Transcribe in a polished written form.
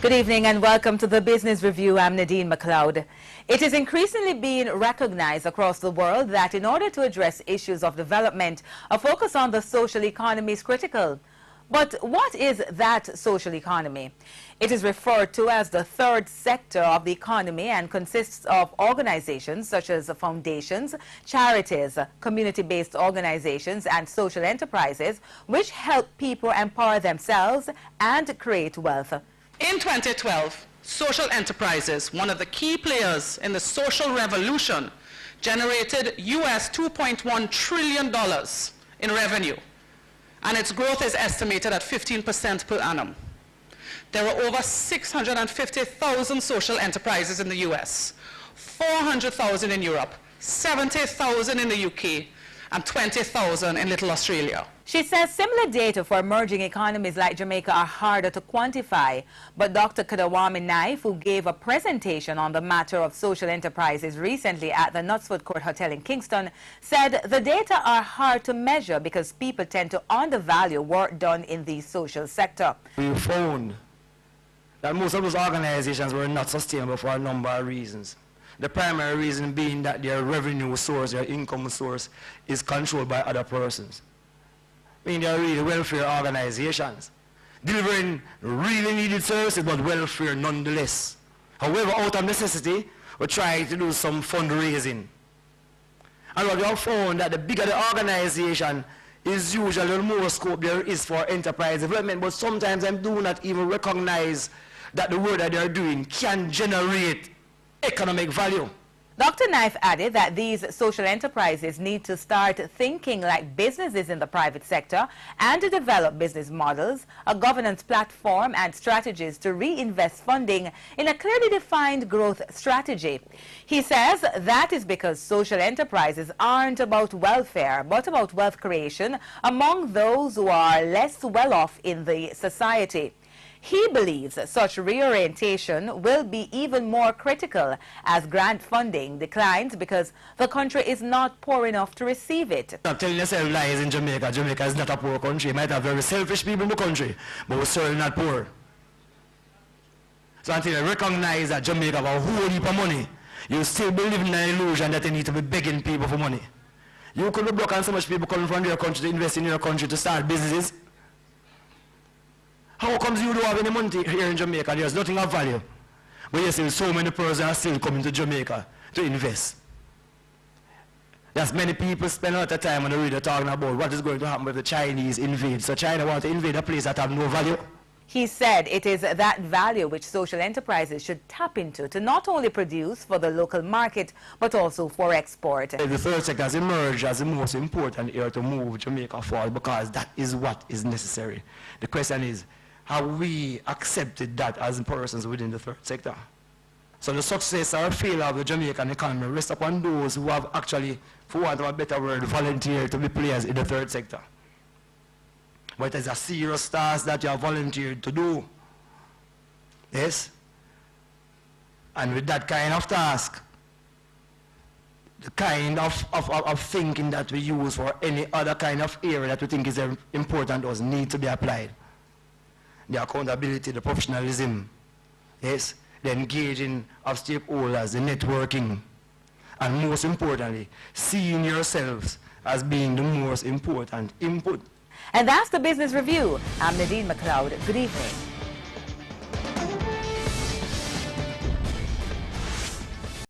Good evening and welcome to the Business Review. I'm Nadine McLeod. It is increasingly being recognized across the world that in order to address issues of development, a focus on the social economy is critical. But what is that social economy? It is referred to as the third sector of the economy and consists of organizations such as foundations, charities, community-based organizations and social enterprises which help people empower themselves and create wealth. In 2012, social enterprises, one of the key players in the social revolution, generated US $2.1 trillion in revenue, and its growth is estimated at 15% per annum. There are over 650,000 social enterprises in the US, 400,000 in Europe, 70,000 in the UK, and 20,000 in Little Australia. She says similar data for emerging economies like Jamaica are harder to quantify, but Dr. Kadawami Naif, who gave a presentation on the matter of social enterprises recently at the Knutsford Court Hotel in Kingston, said the data are hard to measure because people tend to undervalue work done in the social sector. We found that most of those organizations were not sustainable for a number of reasons. The primary reason being that their revenue source, their income source, is controlled by other persons. I mean, they are really welfare organizations, delivering really needed services, but welfare nonetheless. However, out of necessity, we try to do some fundraising. And what we have found that the bigger the organization is usually the more scope there is for enterprise development, but sometimes they do not even recognize that the work that they are doing can generate economic value. Dr. Naif added that these social enterprises need to start thinking like businesses in the private sector and to develop business models, a governance platform and strategies to reinvest funding in a clearly defined growth strategy. He says that is because social enterprises aren't about welfare but about wealth creation among those who are less well off in the society. He believes such reorientation will be even more critical as grant funding declines because the country is not poor enough to receive it. Stop telling yourself lies in Jamaica. Jamaica is not a poor country. It might have very selfish people in the country, but we're certainly not poor. So until you recognize that Jamaica have a whole heap of money, you still believe in the illusion that they need to be begging people for money. You could be broke and so much people coming from your country to invest in your country to start businesses. How comes you don't have any money here in Jamaica? There's nothing of value. But you see, so many persons are still coming to Jamaica to invest. There's many people spend a lot of time on the radio talking about what is going to happen if the Chinese invade. So China wants to invade a place that have no value. He said it is that value which social enterprises should tap into to not only produce for the local market, but also for export. The third sector has emerged as the most important area to move Jamaica forward because that is what is necessary. The question is, have we accepted that as persons within the third sector? So the success or failure of the Jamaican economy rests upon those who have actually, for want of a better word, volunteered to be players in the third sector. But it is a serious task that you have volunteered to do. Yes? And with that kind of task, the kind of thinking that we use for any other kind of area that we think is important does need to be applied. The accountability, the professionalism, yes, the engaging of stakeholders, the networking, and most importantly, seeing yourselves as being the most important input. And that's the Business Review. I'm Nadine McLeod. Good evening.